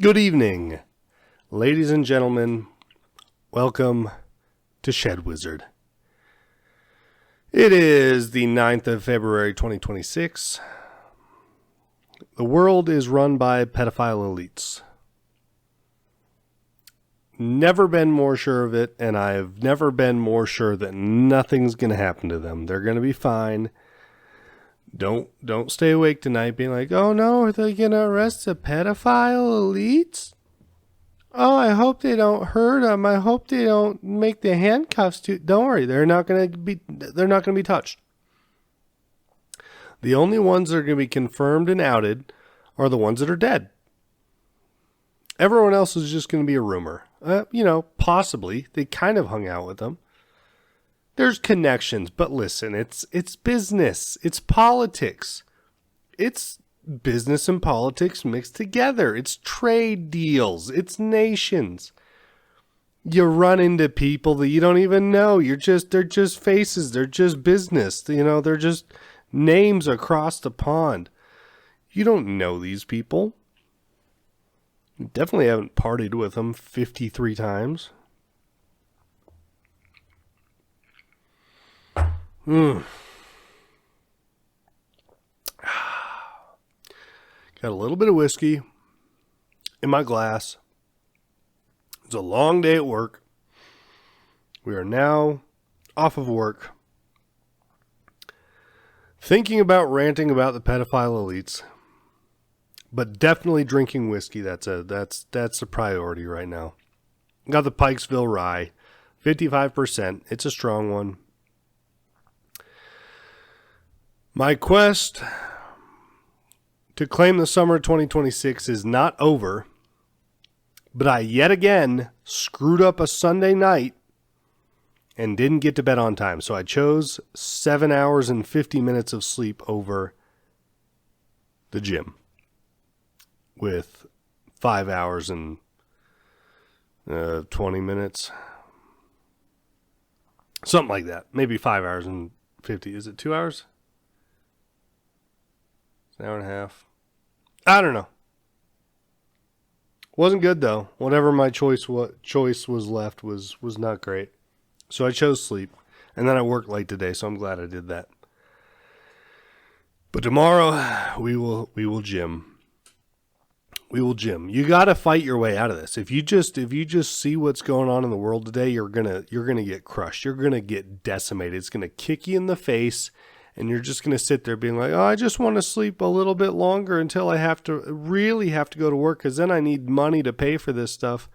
Good evening, ladies and gentlemen. Welcome to Shed Wizard. It is the 9th of February, 2026. The world is run by pedophile elites. Never been more sure of it, and I've never been more sure that nothing's going to happen to them. They're going to be fine. Don't stay awake tonight being like, oh no, are they going to arrest the pedophile elites? Oh, I hope they don't hurt them. I hope they don't make the handcuffs too. Don't worry, they're not going to be touched. The only ones that are going to be confirmed and outed are the ones that are dead. Everyone else is just going to be a rumor. Possibly they kind of hung out with them. There's connections, but listen, it's business. It's politics. It's business and politics mixed together. It's trade deals. It's nations. You run into people that you don't even know. They're just faces. They're just business. They're just names across the pond. You don't know these people. You definitely haven't partied with them 53 times. Got a little bit of whiskey in my glass. It's a long day at work. We are now off of work. Thinking about ranting about the pedophile elites, but definitely drinking whiskey. That's a priority right now. Got the Pikesville Rye, 55%. It's a strong one. My quest to claim the summer of 2026 is not over, but I yet again screwed up a Sunday night and didn't get to bed on time. So I chose 7 hours and 50 minutes of sleep over the gym with 5 hours and 20 minutes. Something like that. Maybe 5 hours and 50. Is it 2 hours? An hour and a half. I don't know. Wasn't good though. Whatever my choice was left was not great. So I chose sleep. And then I worked late today, so I'm glad I did that. But tomorrow we will gym. We will gym. You got to fight your way out of this. If you just see what's going on in the world today, you're going to get crushed. You're going to get decimated. It's going to kick you in the face. And you're just going to sit there being like, oh, I just want to sleep a little bit longer until I really have to go to work because then I need money to pay for this stuff.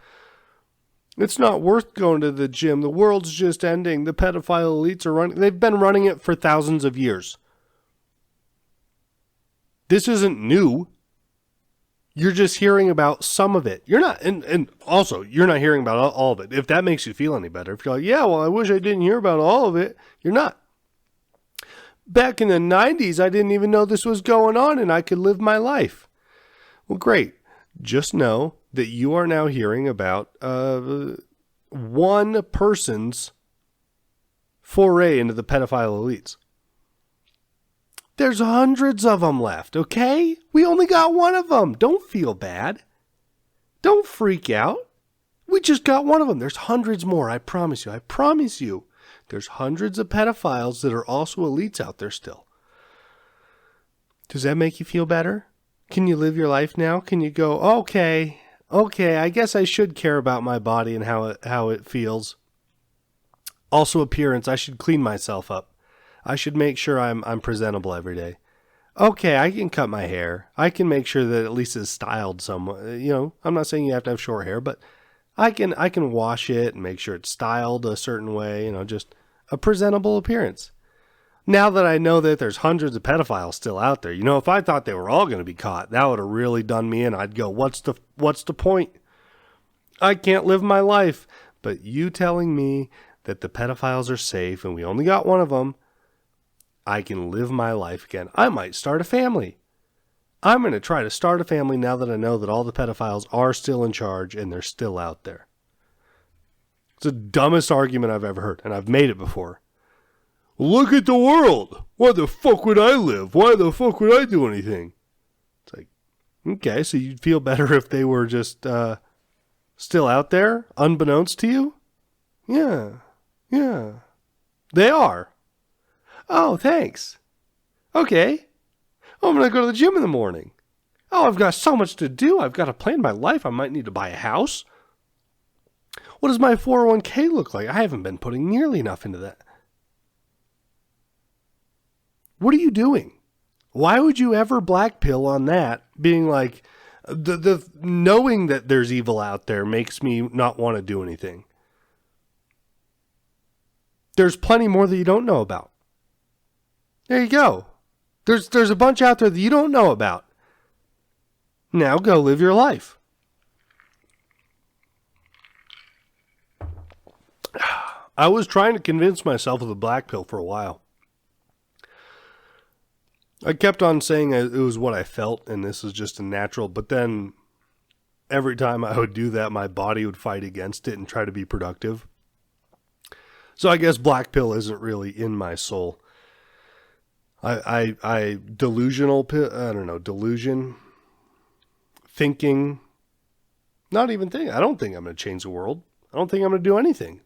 It's not worth going to the gym. The world's just ending. The pedophile elites are running. They've been running it for thousands of years. This isn't new. You're just hearing about some of it. You're not, and also, you're not hearing about all of it. If that makes you feel any better. If you're like, yeah, well, I wish I didn't hear about all of it. You're not. Back in the 90s, I didn't even know this was going on and I could live my life. Well, great. Just know that you are now hearing about one person's foray into the pedophile elites. There's hundreds of them left, okay? We only got one of them. Don't feel bad. Don't freak out. We just got one of them. There's hundreds more, I promise you. I promise you. There's hundreds of pedophiles that are also elites out there still. Does that make you feel better? Can you live your life now? Can you go, okay, I guess I should care about my body and how it feels. Also appearance, I should clean myself up. I should make sure I'm presentable every day. Okay, I can cut my hair. I can make sure that at least it's styled somewhat. I'm not saying you have to have short hair, but I can wash it and make sure it's styled a certain way, just a presentable appearance. Now that I know that there's hundreds of pedophiles still out there, if I thought they were all going to be caught, that would have really done me in. I'd go, what's the point? I can't live my life. But you telling me that the pedophiles are safe and we only got one of them, I can live my life again. I might start a family. I'm going to try to start a family now that I know that all the pedophiles are still in charge and they're still out there. It's the dumbest argument I've ever heard, and I've made it before. Look at the world. Why the fuck would I live? Why the fuck would I do anything? It's like, Okay, so you'd feel better if they were just still out there, unbeknownst to you? Yeah, yeah. They are. Oh, thanks. Okay. Oh, I'm going to go to the gym in the morning. Oh, I've got so much to do. I've got to plan my life. I might need to buy a house. What does my 401k look like? I haven't been putting nearly enough into that. What are you doing? Why would you ever black pill on that? Being like, the knowing that there's evil out there makes me not want to do anything. There's plenty more that you don't know about. There you go. There's a bunch out there that you don't know about. Now go live your life. I was trying to convince myself of the black pill for a while. I kept on saying it was what I felt and this is just a natural, but then every time I would do that, my body would fight against it and try to be productive. So I guess black pill isn't really in my soul. I delusional, I don't know, delusion, thinking, not even thinking. I don't think I'm going to change the world. I don't think I'm going to do anything.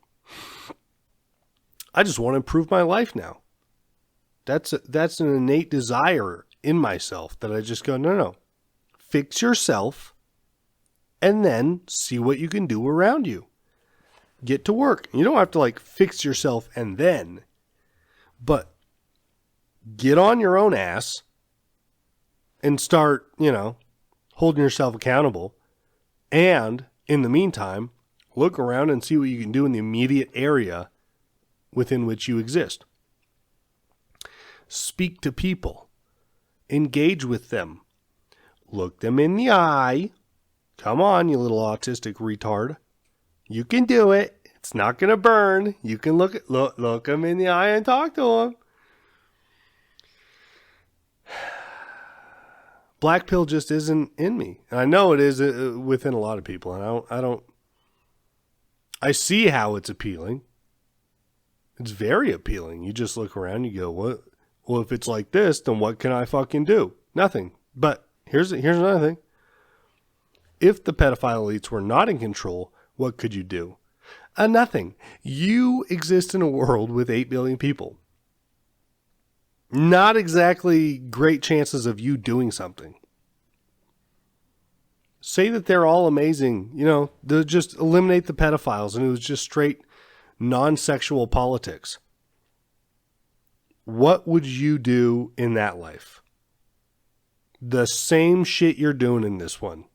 I just want to improve my life now. That's an innate desire in myself that I just go, no. Fix yourself and then see what you can do around you. Get to work. You don't have to like fix yourself and then, but get on your own ass and start, holding yourself accountable. And in the meantime, look around and see what you can do in the immediate area within which you exist. Speak to people. Engage with them. Look them in the eye. Come on, you little autistic retard. You can do it. It's not going to burn. You can look them in the eye and talk to them. Black pill just isn't in me. And I know it is within a lot of people. And I see how it's appealing. It's very appealing. You just look around, you go, what? Well, if it's like this, then what can I fucking do? Nothing. But here's another thing. If the pedophile elites were not in control, what could you do? Nothing. You exist in a world with 8 billion people. Not exactly great chances of you doing something. Say that they're all amazing. They'll just eliminate the pedophiles and it was just straight non-sexual politics. What would you do in that life? The same shit you're doing in this one.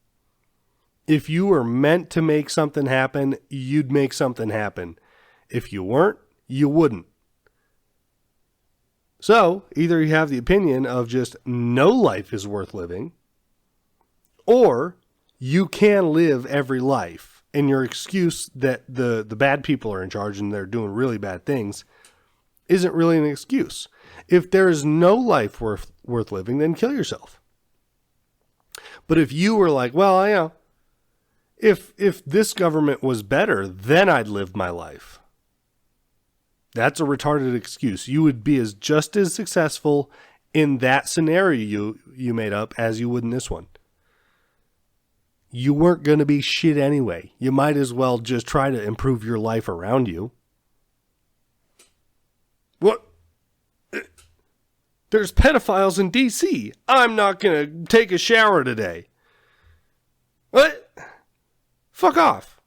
If you were meant to make something happen, you'd make something happen. If you weren't, you wouldn't. So, either you have the opinion of just no life is worth living, or you can live every life, and your excuse that the bad people are in charge and they're doing really bad things isn't really an excuse. If there is no life worth living, then kill yourself. But if you were like, well, if this government was better, then I'd live my life. That's a retarded excuse. You would be just as successful in that scenario you made up as you would in this one. You weren't going to be shit anyway. You might as well just try to improve your life around you. What? There's pedophiles in D.C. I'm not going to take a shower today. What? Fuck off.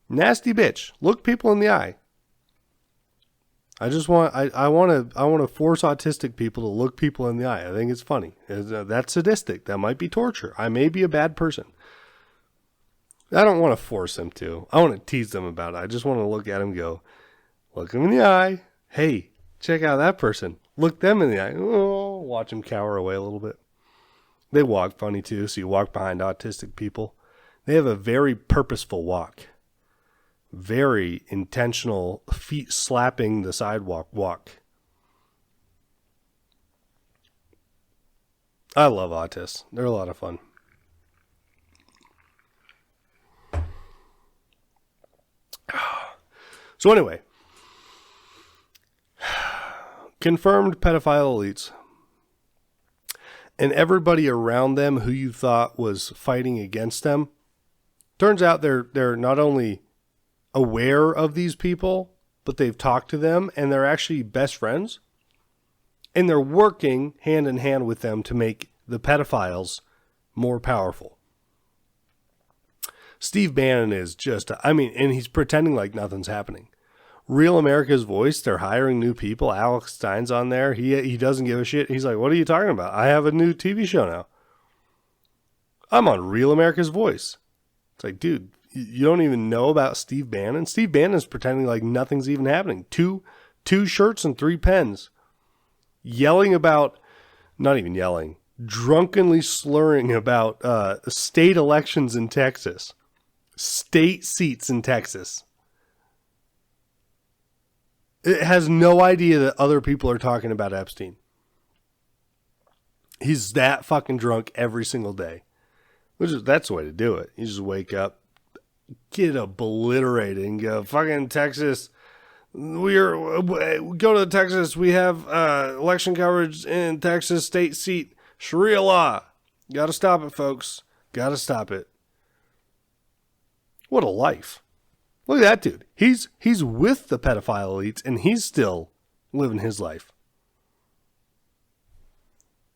Nasty bitch. Look people in the eye. I want to force autistic people to look people in the eye. I think it's funny. That's sadistic. That might be torture. I may be a bad person. I don't want to force them to. I want to tease them about it. I just want to look at them and go, look them in the eye. Hey, check out that person. Look them in the eye. Oh, watch them cower away a little bit. They walk funny too, so you walk behind autistic people. They have a very purposeful walk. Very intentional, feet slapping the sidewalk walk. I love autists. They're a lot of fun. So anyway, confirmed pedophile elites. And everybody around them who you thought was fighting against them, turns out they're not only aware of these people, but they've talked to them and they're actually best friends. And they're working hand in hand with them to make the pedophiles more powerful. Steve Bannon is just, and he's pretending like nothing's happening. Real America's Voice, they're hiring new people. Alex Stein's on there. He doesn't give a shit. He's like, what are you talking about? I have a new TV show now. I'm on Real America's Voice. It's like, dude, you don't even know about Steve Bannon? Steve Bannon's pretending like nothing's even happening. Two shirts and 3 pens. Yelling about, not even yelling, drunkenly slurring about state elections in Texas. State seats in Texas. It has no idea that other people are talking about Epstein. He's that fucking drunk every single day. That's the way to do it. You just wake up, get obliterated, and go, fucking Texas. Go to Texas. We have election coverage in Texas state seat. Sharia law. Got to stop it, folks. Got to stop it. What a life. Look at that dude. He's with the pedophile elites and he's still living his life.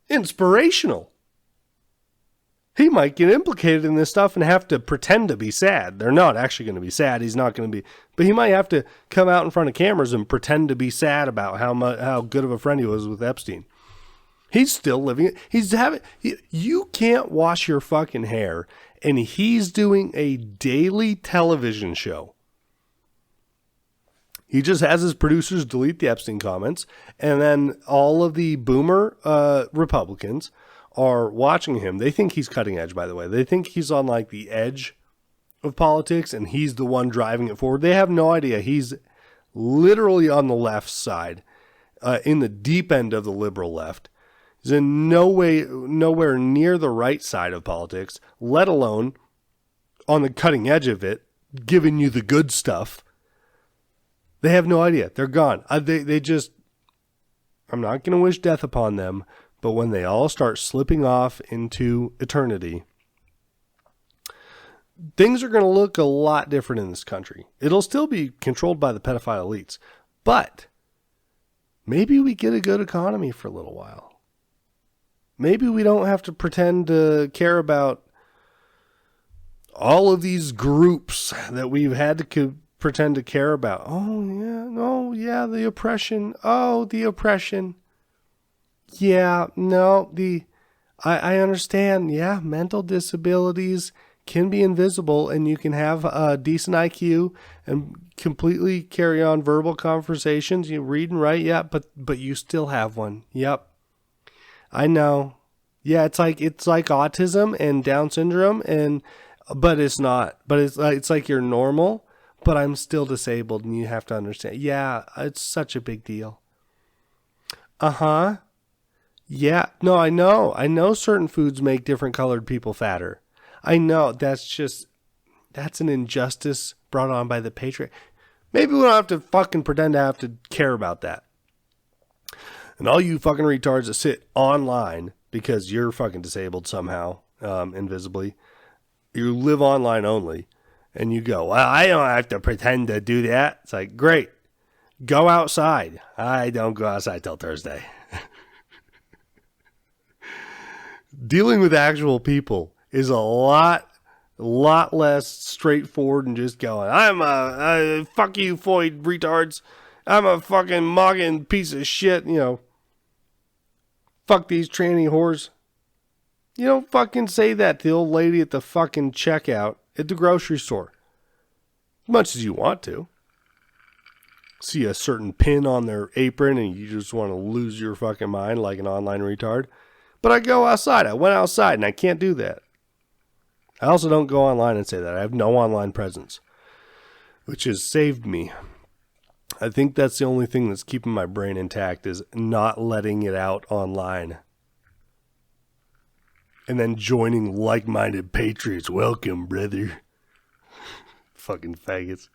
Inspirational. He might get implicated in this stuff and have to pretend to be sad. They're not actually going to be sad. He's not going to be, but he might have to come out in front of cameras and pretend to be sad about how good of a friend he was with Epstein. He's still living it. You can't wash your fucking hair, and he's doing a daily television show. He just has his producers delete the Epstein comments, and then all of the boomer Republicans are watching him. They think he's cutting edge, by the way. They think he's on like the edge of politics, and he's the one driving it forward. They have no idea. He's literally on the left side, in the deep end of the liberal left. He's in nowhere near the right side of politics, let alone on the cutting edge of it, giving you the good stuff. They have no idea. They're gone. They just, I'm not going to wish death upon them, but when they all start slipping off into eternity, things are going to look a lot different in this country. It'll still be controlled by the pedophile elites, but maybe we get a good economy for a little while. Maybe we don't have to pretend to care about all of these groups that we've had to pretend to care about. The oppression. Oh, the oppression. Yeah, no, I understand. Yeah, mental disabilities can be invisible and you can have a decent IQ and completely carry on verbal conversations. You read and write, yeah, but you still have one. Yep. I know. Yeah, it's like autism and Down syndrome but it's not. But it's like you're normal, but I'm still disabled and you have to understand. Yeah, it's such a big deal. Uh-huh. Yeah, no, I know. I know certain foods make different colored people fatter. I know. That's an injustice brought on by the patriarchy. Maybe we don't have to fucking pretend to have to care about that. And all you fucking retards that sit online because you're fucking disabled somehow, invisibly, you live online only, and you go, well, I don't have to pretend to do that. It's like, great. Go outside. I don't go outside till Thursday. Dealing with actual people is a lot less straightforward than just going, fuck you, Floyd retards. I'm a fucking mugging piece of shit, fuck these tranny whores. You don't fucking say that to the old lady at the fucking checkout at the grocery store. As much as you want to. See a certain pin on their apron and you just want to lose your fucking mind like an online retard. But I go outside. I went outside and I can't do that. I also don't go online and say that. I have no online presence, which has saved me. I think that's the only thing that's keeping my brain intact is not letting it out online. And then joining like-minded patriots. Welcome, brother. Fucking faggots.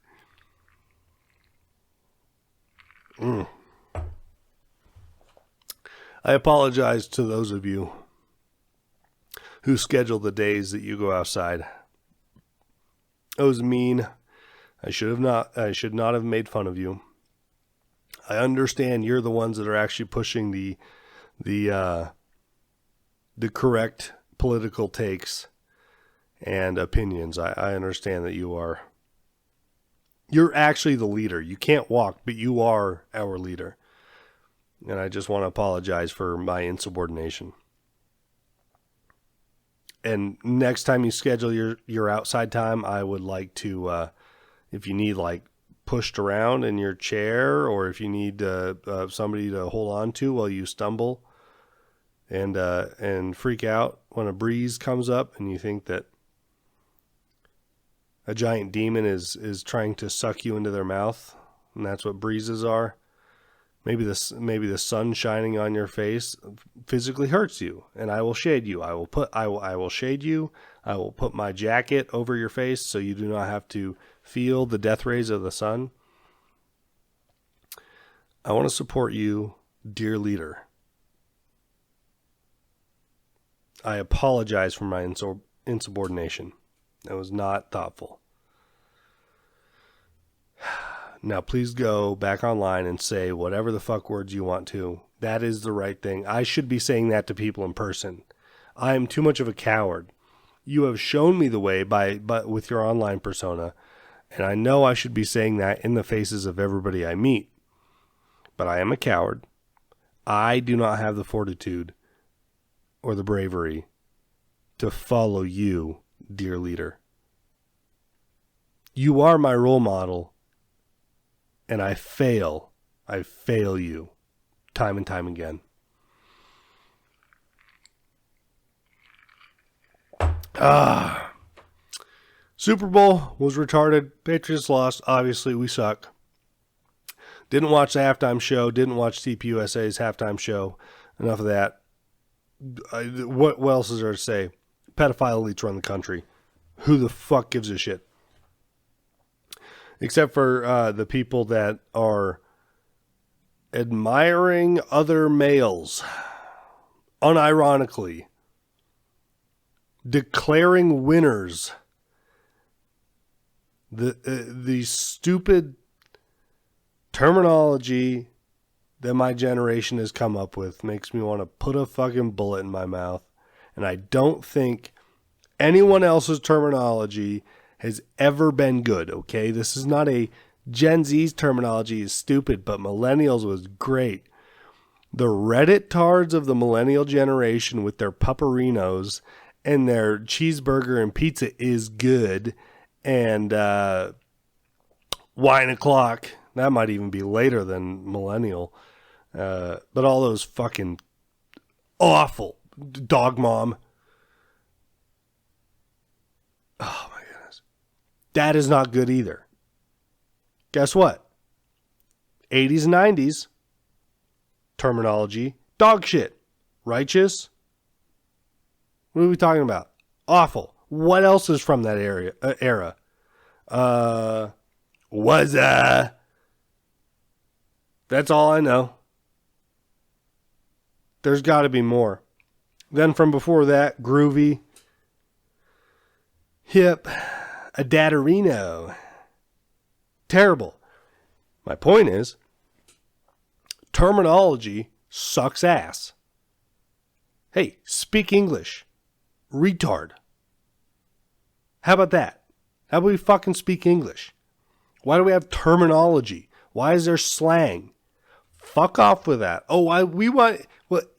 I apologize to those of you who schedule the days that you go outside. It was mean. I should not have made fun of you. I understand you're the ones that are actually pushing the correct political takes and opinions. I understand that you're actually the leader. You can't walk, but you are our leader. And I just want to apologize for my insubordination. And next time you schedule your outside time, I would like to, if you need like pushed around in your chair, or if you need somebody to hold on to while you stumble and freak out when a breeze comes up and you think that a giant demon is trying to suck you into their mouth, and that's what breezes are. Maybe the sun shining on your face physically hurts you, and I will shade you. I will shade you. I will put my jacket over your face so you do not have to feel the death rays of the sun. I want to support you, dear leader. I apologize for my insubordination. That was not thoughtful. Now, please go back online and say whatever the fuck words you want to. That is the right thing. I should be saying that to people in person. I am too much of a coward. You have shown me the way but with your online persona, and I know I should be saying that in the faces of everybody I meet. But I am a coward. I do not have the fortitude or the bravery to follow you, dear leader. You are my role model. And I fail you time and time again. Super Bowl was retarded. Patriots lost. Obviously, we suck. Didn't watch the halftime show. Didn't watch TPUSA's halftime show. Enough of that. What else is there to say? Pedophile elites run the country. Who the fuck gives a shit? Except for the people that are admiring other males, unironically, declaring winners. The stupid terminology that my generation has come up with makes me want to put a fucking bullet in my mouth. And I don't think anyone else's terminology has ever been good, okay? This is not a Gen Z's terminology is stupid, but millennials was great. The Reddit tards of the millennial generation with their pupperinos and their cheeseburger and pizza is good. And wine o'clock, that might even be later than millennial. But all those fucking awful dog mom. Oh my goodness. That is not good either. Guess what? 80s and 90s terminology, dog shit. Righteous. What are we talking about? Awful. What else is from that era? That's all I know. There's got to be more. Then from before that, groovy, hip, a dadarino. Terrible. My point is, terminology sucks ass. Hey, speak English. Retard. How about that? How about we fucking speak English? Why do we have terminology? Why is there slang? Fuck off with that.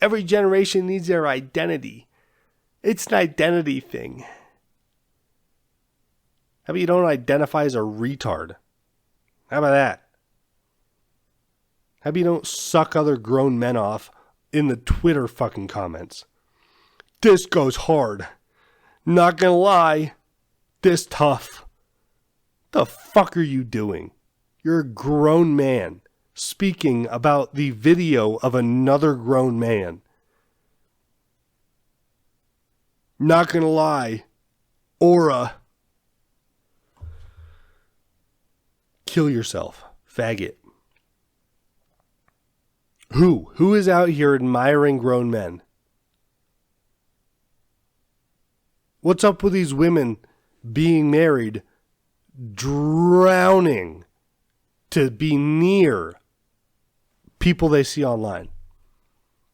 Every generation needs their identity. It's an identity thing. How about you don't identify as a retard? How about that? How about you don't suck other grown men off in the Twitter fucking comments? This goes hard. Not gonna lie. This tough. The fuck are you doing? You're a grown man speaking about the video of another grown man. Not gonna lie. Aura. Kill yourself, faggot. Who is out here admiring grown men? What's up with these women being married, drowning to be near people they see online?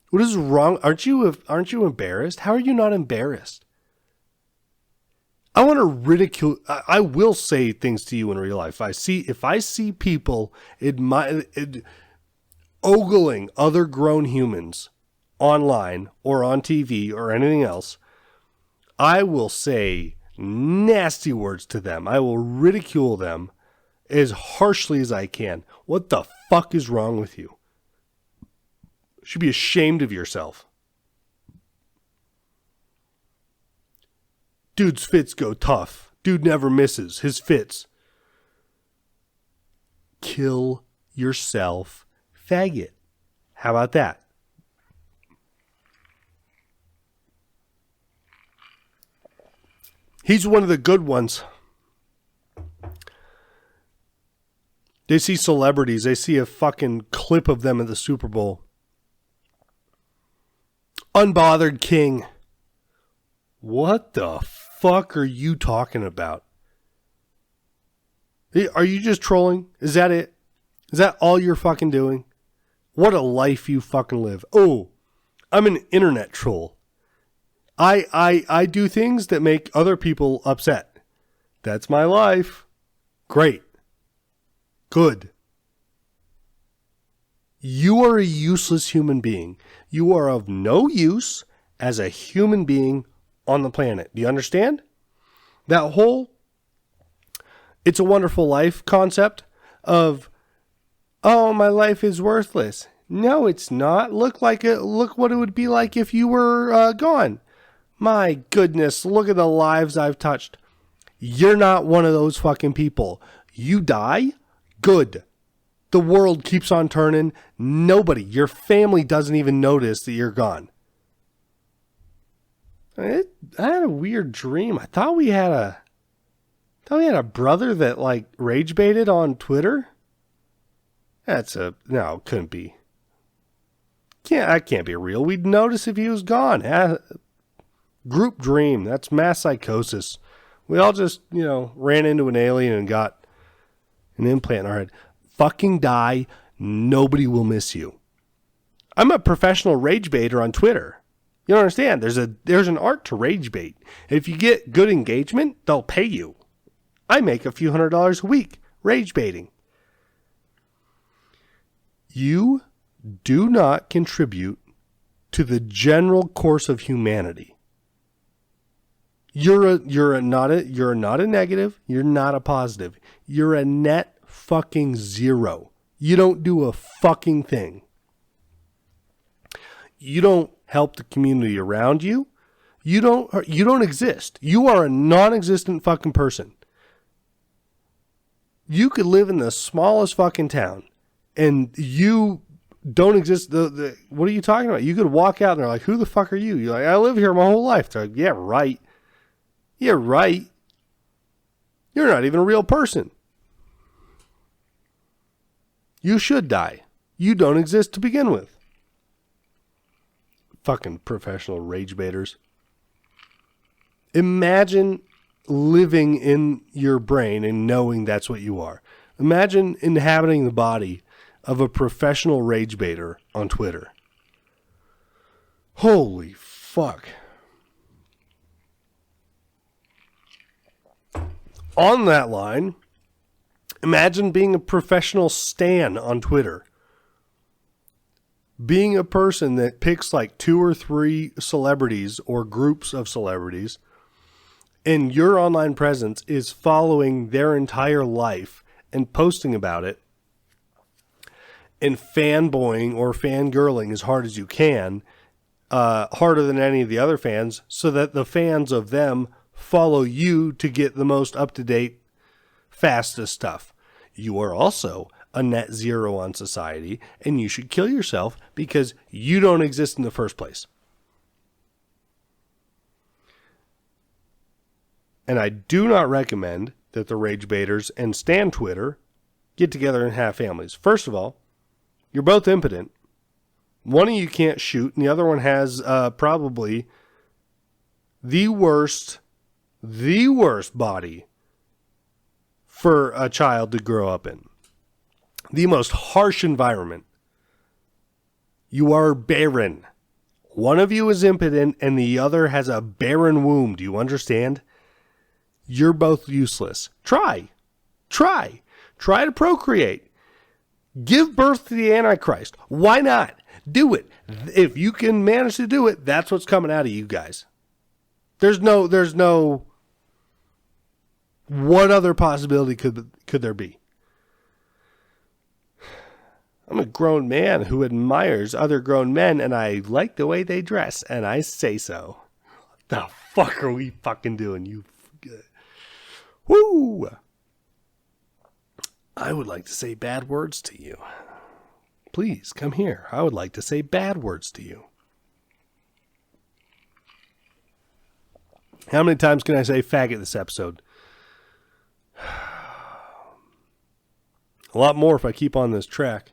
What is wrong? Aren't you embarrassed? How are you not embarrassed? I want to ridicule. I will say things to you in real life. If I see people ogling other grown humans online or on TV or anything else, I will say nasty words to them. I will ridicule them as harshly as I can. What the fuck is wrong with you? You should be ashamed of yourself. Dude's fits go tough. Dude never misses his fits. Kill yourself, faggot. How about that? He's one of the good ones. They see celebrities. They see a fucking clip of them at the Super Bowl. Unbothered king. What the fuck are you talking about? Are you just trolling? Is that it? Is that all you're fucking doing? What a life you fucking live. Oh, I'm an internet troll. I do things that make other people upset. That's my life. Great. Good. You are a useless human being. You are of no use as a human being on the planet. Do you understand? That whole "It's a Wonderful Life" concept of, oh, my life is worthless. No, it's not. Look what it would be like if you were gone. My goodness, look at the lives I've touched. You're not one of those fucking people. You die? Good. The world keeps on turning. Nobody, your family doesn't even notice that you're gone. I had a weird dream. I thought we had a brother that like rage baited on Twitter. No, it couldn't be. That can't be real. We'd notice if he was gone. Group dream. That's mass psychosis. We all just, ran into an alien and got an implant in our head. Fucking die. Nobody will miss you. I'm a professional rage baiter on Twitter. You don't understand. There's an art to rage bait. If you get good engagement, they'll pay you. I make a few $100s a week rage baiting. You do not contribute to the general course of humanity. You're not a negative. You're not a positive. You're a net fucking zero. You don't do a fucking thing. You don't help the community around you. You don't exist. You are a non-existent fucking person. You could live in the smallest fucking town and you don't exist. What are you talking about? You could walk out and they're like, who the fuck are you? You're like, I live here my whole life. They're like, yeah, right. Yeah, right. You're not even a real person. You should die. You don't exist to begin with. Fucking professional rage baiters. Imagine living in your brain and knowing that's what you are. Imagine inhabiting the body of a professional rage baiter on Twitter. Holy fuck. On that line, imagine being a professional stan on Twitter. Being a person that picks like 2 or 3 celebrities or groups of celebrities, and your online presence is following their entire life and posting about it and fanboying or fangirling as hard as you can, harder than any of the other fans, so that the fans of them follow you to get the most up-to-date, fastest stuff. You are also a net zero on society, and you should kill yourself because you don't exist in the first place. And I do not recommend that the rage baiters and stan Twitter get together and have families. First of all, you're both impotent. One of you can't shoot, and the other one has probably the worst the worst body for a child to grow up in. The most harsh environment. You are barren. One of you is impotent and the other has a barren womb. Do you understand? You're both useless. Try to procreate. Give birth to the Antichrist. Why not? Do it. If you can manage to do it, that's what's coming out of you guys. There's no what other possibility could there be? I'm a grown man who admires other grown men, and I like the way they dress, and I say so. What the fuck are we fucking doing? Woo! I would like to say bad words to you. Please, come here. I would like to say bad words to you. How many times can I say faggot this episode? A lot more if I keep on this track.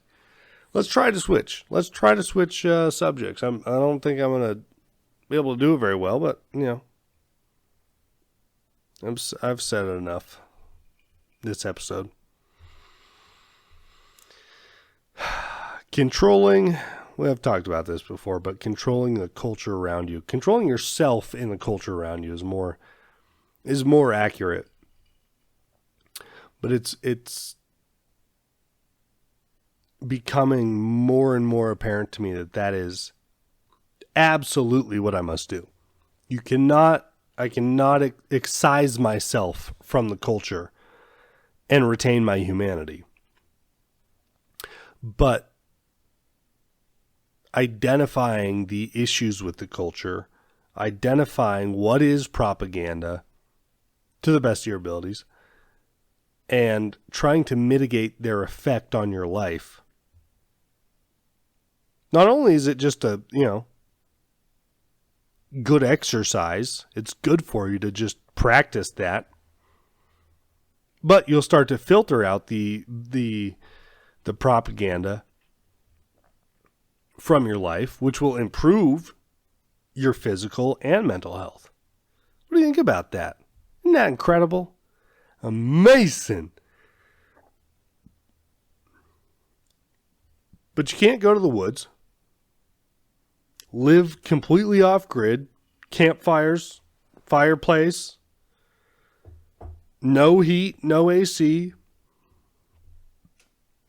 Let's try to switch. Subjects. I don't think I'm going to be able to do it very well, but, I've said it enough this episode. Controlling, we have talked about this before, but controlling the culture around you, controlling yourself in the culture around you is more accurate. But it's becoming more and more apparent to me that is absolutely what I must do. I cannot excise myself from the culture and retain my humanity. But identifying the issues with the culture, identifying what is propaganda to the best of your abilities, and trying to mitigate their effect on your life. Not only is it just a, good exercise, it's good for you to just practice that, but you'll start to filter out the propaganda from your life, which will improve your physical and mental health. What do you think about that? Isn't that incredible? Amazing. But you can't go to the woods. Live completely off grid. Campfires, fireplace, no heat, no AC.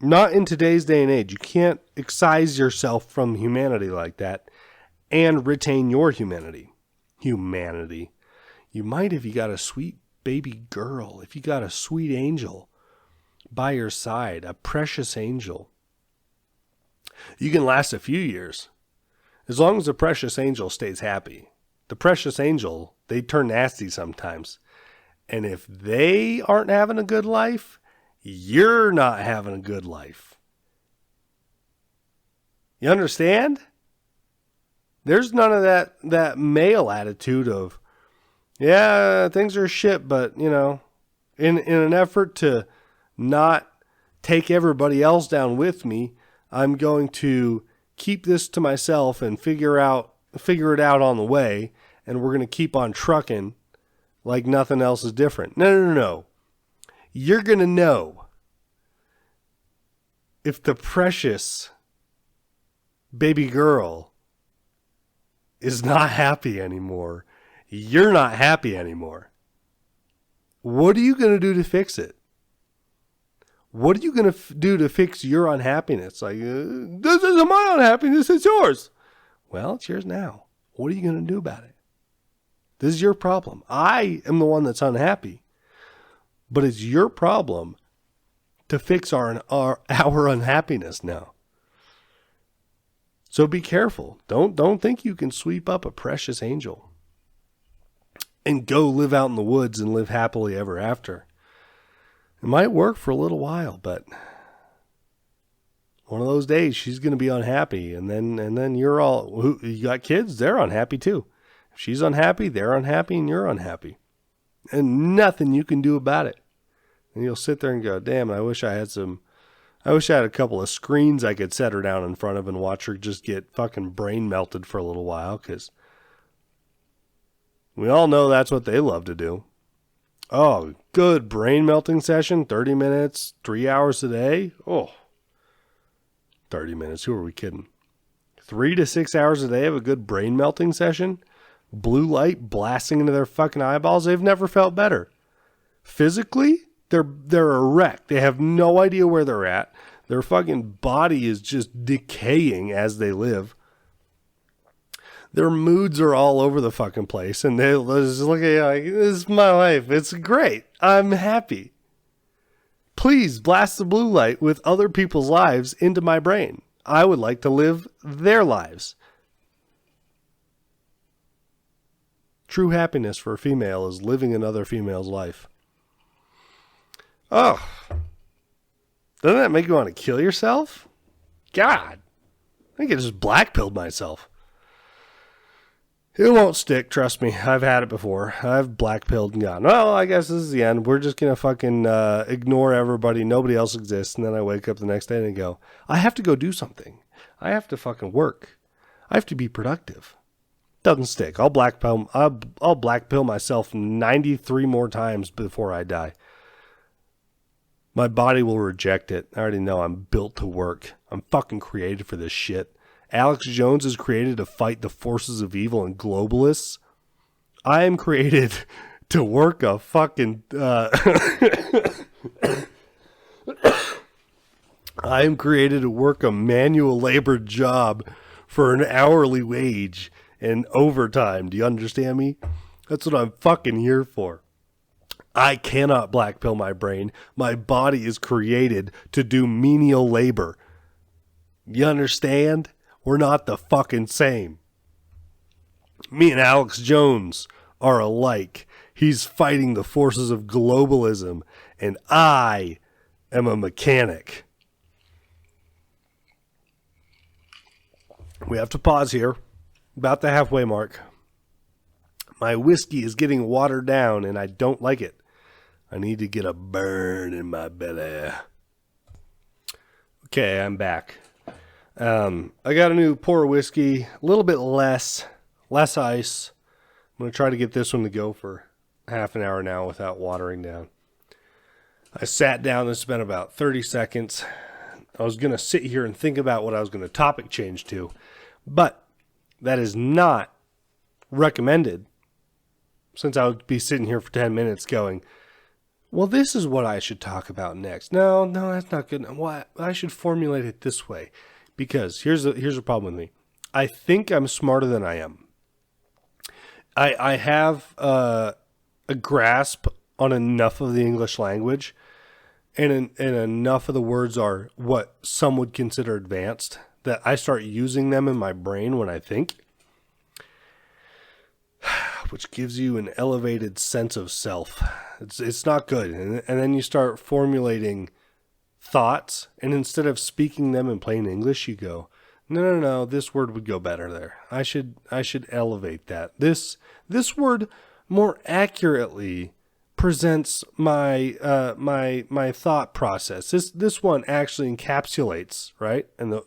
Not in today's day and age. You can't excise yourself from humanity like that and retain your humanity. Humanity. You might if you got a sweet baby girl, if you got a sweet angel by your side, a precious angel. You can last a few years as long as the precious angel stays happy. The precious angel, they turn nasty sometimes. And if they aren't having a good life, you're not having a good life. You understand? There's none of that male attitude of, yeah, things are shit, but, in an effort to not take everybody else down with me, I'm going to keep this to myself and figure it out on the way, and we're going to keep on trucking like nothing else is different. No. You're going to know if the precious baby girl is not happy anymore. You're not happy anymore. What are you going to do to fix it? What are you going to do to fix your unhappiness? Like, this isn't my unhappiness, it's yours. Well, it's yours now. What are you going to do about it? This is your problem. I am the one that's unhappy. But it's your problem to fix our unhappiness now. So be careful. Don't think you can sweep up a precious angel and go live out in the woods and live happily ever after. It might work for a little while, but one of those days she's going to be unhappy, and then you got kids, they're unhappy too. If she's unhappy, they're unhappy, and you're unhappy. And nothing you can do about it. And you'll sit there and go, damn, I wish I had a couple of screens I could set her down in front of and watch her just get fucking brain melted for a little while, because we all know that's what they love to do. Oh, good brain melting session, 30 minutes, 3 hours a day. Oh, 30 minutes. Who are we kidding? 3 to 6 hours a day of a good brain melting session. Blue light blasting into their fucking eyeballs. They've never felt better. Physically, they're a wreck. They have no idea where they're at. Their fucking body is just decaying as they live. Their moods are all over the fucking place. And they just look at you like, this is my life. It's great. I'm happy. Please blast the blue light with other people's lives into my brain. I would like to live their lives. True happiness for a female is living another female's life. Oh. Doesn't that make you want to kill yourself? God. I think I just blackpilled myself. It won't stick, trust me. I've had it before. I've blackpilled and gone, well, I guess this is the end. We're just going to fucking ignore everybody. Nobody else exists. And then I wake up the next day and go, I have to go do something. I have to fucking work. I have to be productive. Doesn't stick. I'll blackpill myself 93 more times before I die. My body will reject it. I already know I'm built to work. I'm fucking created for this shit. Alex Jones is created to fight the forces of evil and globalists. I am created to work a fucking... I am created to work a manual labor job for an hourly wage and overtime. Do you understand me? That's what I'm fucking here for. I cannot blackpill my brain. My body is created to do menial labor. You understand? We're not the fucking same. Me and Alex Jones are alike. He's fighting the forces of globalism, and I am a mechanic. We have to pause here. About the halfway mark. My whiskey is getting watered down, and I don't like it. I need to get a burn in my belly. Okay, I'm back. I got a new pour whiskey, a little bit less ice. I'm going to try to get this one to go for half an hour now without watering down. I sat down and spent about 30 seconds. I was going to sit here and think about what I was going to topic change to, but that is not recommended, since I would be sitting here for 10 minutes going, well, this is what I should talk about next. No, that's not good. Well, I should formulate it this way. Because here's the problem with me. I think I'm smarter than I am. I have a grasp on enough of the English language, and enough of the words are what some would consider advanced, that I start using them in my brain when I think, which gives you an elevated sense of self. It's not good. And then you start formulating thoughts, and instead of speaking them in plain English, you go, no, this word would go better there. I should elevate that. This word more accurately presents my my thought process. This one actually encapsulates, right? And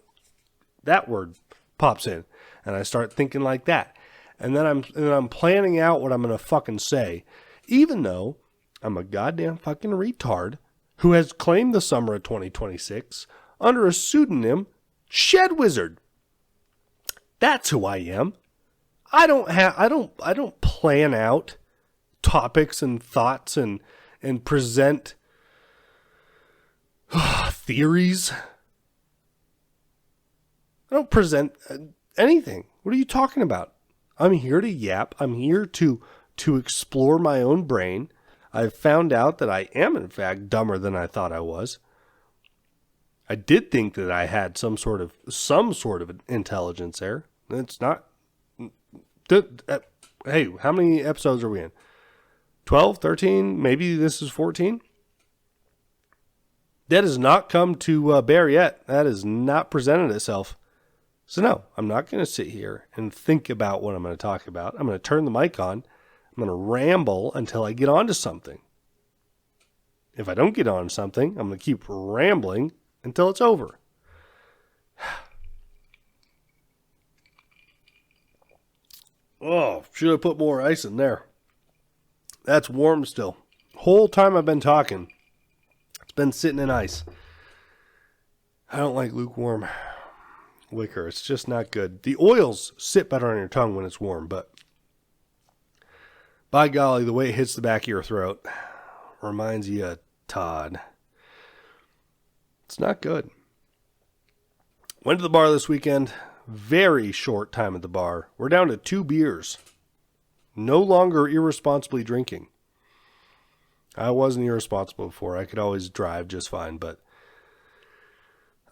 that word pops in, and I start thinking like that. And then I'm planning out what I'm going to fucking say, even though I'm a goddamn fucking retard who has claimed the summer of 2026 under a pseudonym, Shed Wizard. That's who I am. I don't plan out topics and thoughts and present theories. I don't present anything. What are you talking about? I'm here to yap. I'm here to explore my own brain. I've found out that I am, in fact, dumber than I thought I was. I did think that I had some sort of intelligence there. It's not. Hey, how many episodes are we in? 12, 13, maybe this is 14? That has not come to bear yet. That has not presented itself. So no, I'm not going to sit here and think about what I'm going to talk about. I'm going to turn the mic on. I'm going to ramble until I get onto something. If I don't get on something, I'm going to keep rambling until it's over. Oh, should I put more ice in there? That's warm still. Whole time I've been talking, it's been sitting in ice. I don't like lukewarm liquor. It's just not good. The oils sit better on your tongue when it's warm, but by golly, the way it hits the back of your throat reminds you of Todd. It's not good. Went to the bar this weekend. Very short time at the bar. We're down to 2 beers. No longer irresponsibly drinking. I wasn't irresponsible before. I could always drive just fine, but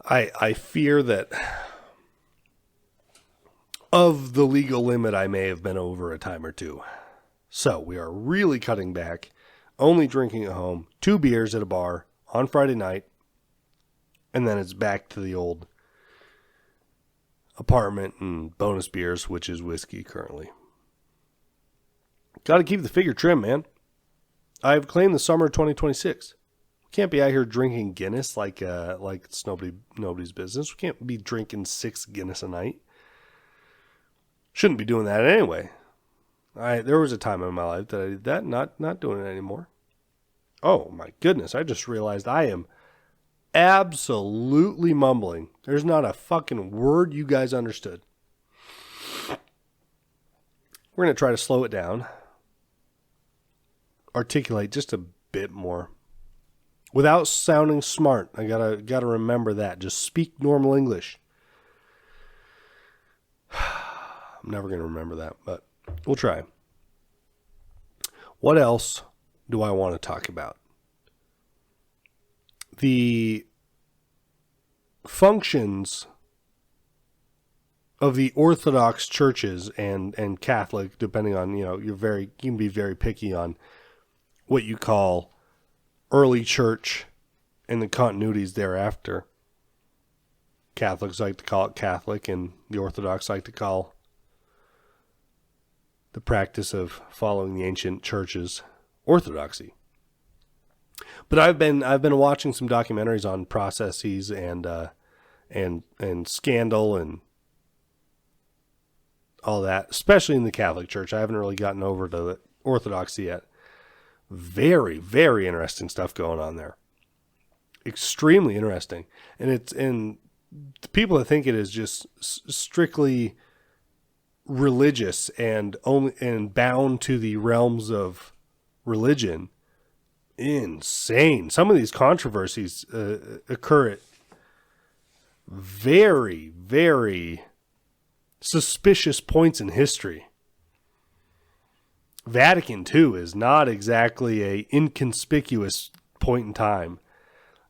I fear that of the legal limit, I may have been over a time or two. So we are really cutting back, only drinking at home, 2 beers at a bar on Friday night, and then it's back to the old apartment and bonus beers, which is whiskey currently. Got to keep the figure trim, man. I've claimed the summer of 2026. We can't be out here drinking Guinness like it's nobody's business. We can't be drinking 6 Guinness a night. Shouldn't be doing that anyway. There was a time in my life that I did that, not doing it anymore. Oh my goodness, I just realized I am absolutely mumbling. There's not a fucking word you guys understood. We're going to try to slow it down. Articulate just a bit more. Without sounding smart. I gotta remember that. Just speak normal English. I'm never going to remember that, but we'll try. What else do I want to talk about? The functions of the Orthodox churches and Catholic, depending on, you can be very picky on what you call early church and the continuities thereafter. Catholics like to call it Catholic, and the Orthodox like to call the practice of following the ancient churches orthodoxy. But I've been watching some documentaries on processes and scandal and all that, especially in the Catholic Church. I haven't really gotten over to the Orthodoxy yet. Very, very interesting stuff going on there. Extremely interesting. And the people that think it is just strictly religious and bound to the realms of religion. Insane. Some of these controversies occur at very, very suspicious points in history. Vatican II is not exactly a inconspicuous point in time.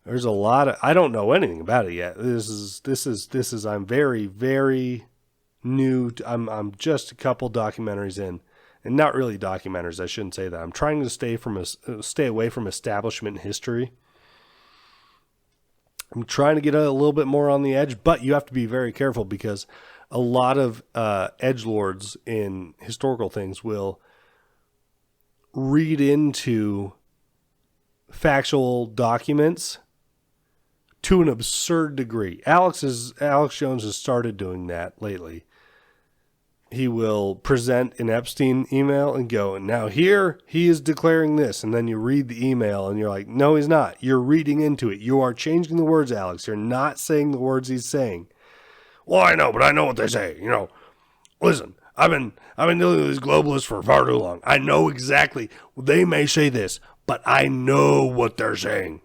There's a lot of, I don't know anything about it yet. This is I'm very, very new. I'm just a couple documentaries in, and not really documentaries. I shouldn't say that. I'm trying to stay away from establishment history. I'm trying to get a little bit more on the edge, but you have to be very careful because a lot of edgelords in historical things will read into factual documents to an absurd degree. Alex Jones has started doing that lately. He will present an Epstein email and go, now here he is declaring this. And then you read the email and you're like, no, he's not. You're reading into it. You are changing the words, Alex. You're not saying the words he's saying. Well, I know, but I know what they say. Listen, I've been dealing with these globalists for far too long. I know exactly. They may say this, but I know what they're saying.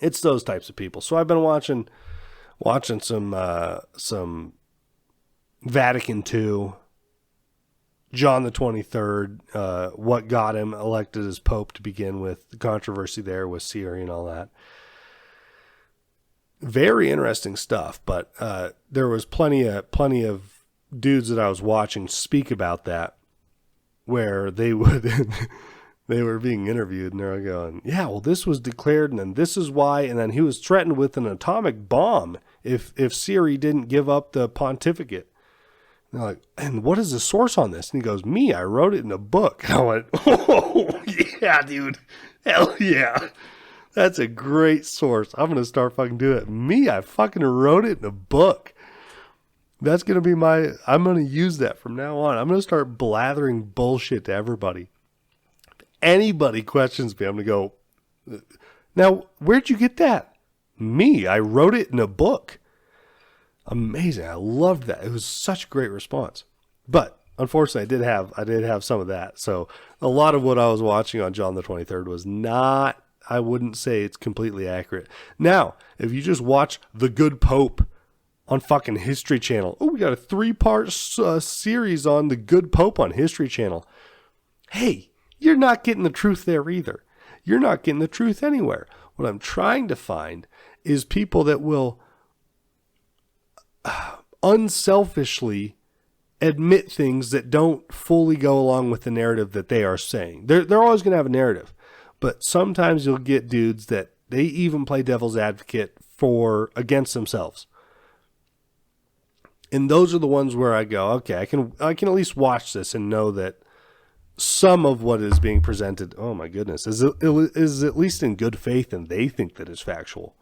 It's those types of people. So I've been watching some Vatican II, John the 23rd, what got him elected as Pope to begin with, the controversy there with Syria and all that. Very interesting stuff, but there was plenty of dudes that I was watching speak about that, where they were being interviewed and they're going, yeah, well, this was declared and then this is why, and then he was threatened with an atomic bomb if Syria didn't give up the pontificate. And they're like, and what is the source on this? And he goes, me, I wrote it in a book. And I went, oh yeah, dude, hell yeah. That's a great source. I'm going to start fucking doing that. Me, I fucking wrote it in a book. That's going to be I'm going to use that from now on. I'm going to start blathering bullshit to everybody. anybody questions me, I'm going to go, now, where'd you get that? Me. I wrote it in a book. Amazing. I loved that. It was such a great response. But unfortunately, I did have some of that. So a lot of what I was watching on John the 23rd was not, I wouldn't say it's completely accurate. Now, if you just watch The Good Pope on fucking History Channel. Oh, we got a 3-part series on The Good Pope on History Channel. Hey, you're not getting the truth there either. You're not getting the truth anywhere. What I'm trying to find is people that will unselfishly admit things that don't fully go along with the narrative that they are saying. They're always going to have a narrative. But sometimes you'll get dudes that they even play devil's advocate against themselves. And those are the ones where I go, okay, I can at least watch this and know that some of what is being presented, oh my goodness, is at least in good faith and they think that it's factual.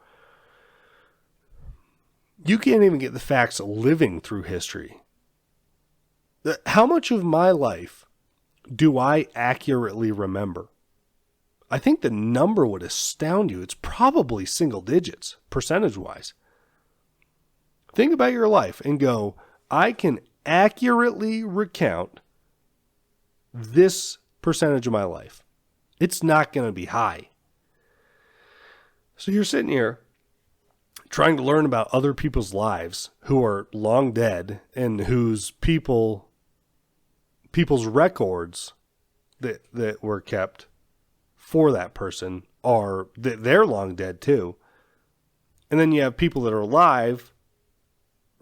You can't even get the facts living through history. How much of my life do I accurately remember? I think the number would astound you. It's probably single digits, percentage-wise. Think about your life and go, I can accurately recount this percentage of my life. It's not going to be high. So you're sitting here trying to learn about other people's lives who are long dead and whose people's records that were kept for that person are that they're long dead too. And then you have people that are alive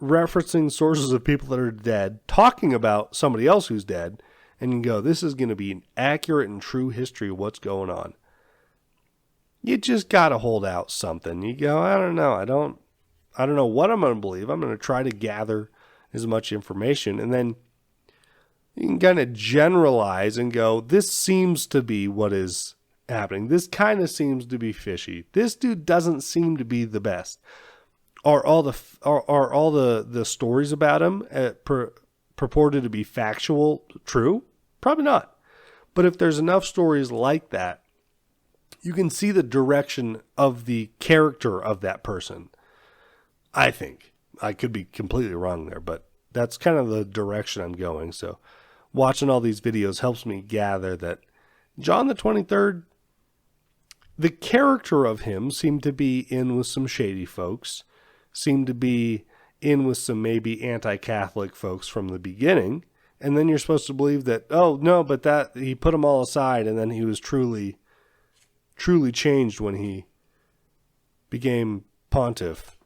referencing sources of people that are dead, talking about somebody else who's dead, and you go, this is going to be an accurate and true history of what's going on. You just got to hold out something. You go, I don't know. I don't know what I'm going to believe. I'm going to try to gather as much information, and then you can kind of generalize and go, this seems to be what is happening. This kind of seems to be fishy. This dude doesn't seem to be the best. Are all the stories about him purported to be factual true? Probably not. But if there's enough stories like that, you can see the direction of the character of that person. I think. I could be completely wrong there, but that's kind of the direction I'm going. So watching all these videos helps me gather that John the 23rd, the character of him seemed to be in with some shady folks, seemed to be in with some maybe anti-Catholic folks from the beginning. And then you're supposed to believe that, oh no, but that he put them all aside and then he was truly changed when he became pontiff.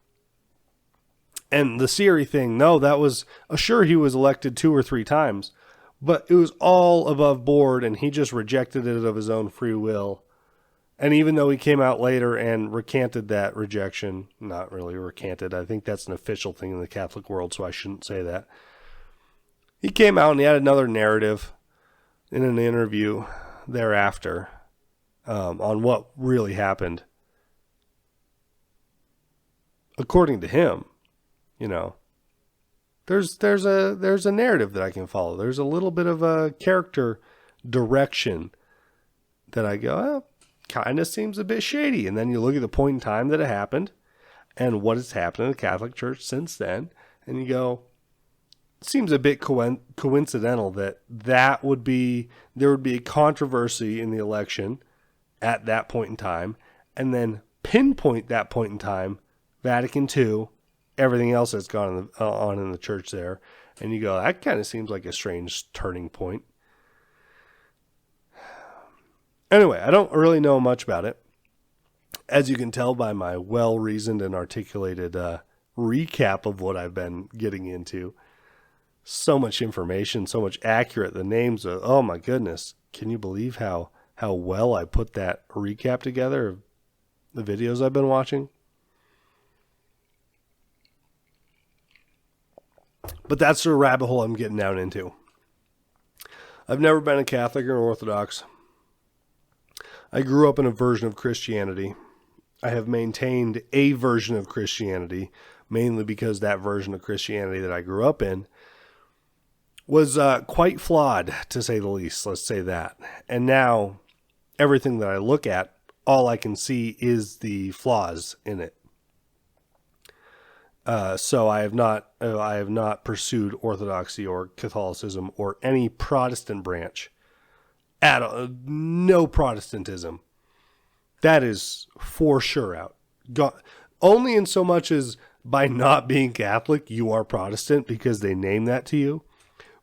And the Siri thing, no, that was, sure he was elected 2 or 3 times, but it was all above board and he just rejected it of his own free will. And even though he came out later and recanted that rejection, not really recanted, I think that's an official thing in the Catholic world, so I shouldn't say that. He came out and he had another narrative in an interview thereafter on what really happened. According to him, you know, there's a narrative that I can follow. There's a little bit of a character direction that I go, oh, kind of seems a bit shady. And then you look at the point in time that it happened and what has happened in the Catholic Church since then, and you go, it seems a bit coincidental that there would be a controversy in the election at that point in time, and then pinpoint that point in time, Vatican II, everything else that's gone on in the church there, and you go, that kind of seems like a strange turning point. Anyway, I don't really know much about it. As you can tell by my well-reasoned and articulated recap of what I've been getting into. So much information, so much accurate. The names are, oh my goodness. Can you believe how well I put that recap together of the videos I've been watching? But that's the rabbit hole I'm getting down into. I've never been a Catholic or an Orthodox. I grew up in a version of Christianity. I have maintained a version of Christianity, mainly because that version of Christianity that I grew up in was quite flawed, to say the least. Let's say that. And now everything that I look at, all I can see is the flaws in it. So I have not pursued Orthodoxy or Catholicism or any Protestant branch at all. No Protestantism. That is for sure out. Only in so much as by not being Catholic, you are Protestant because they name that to you.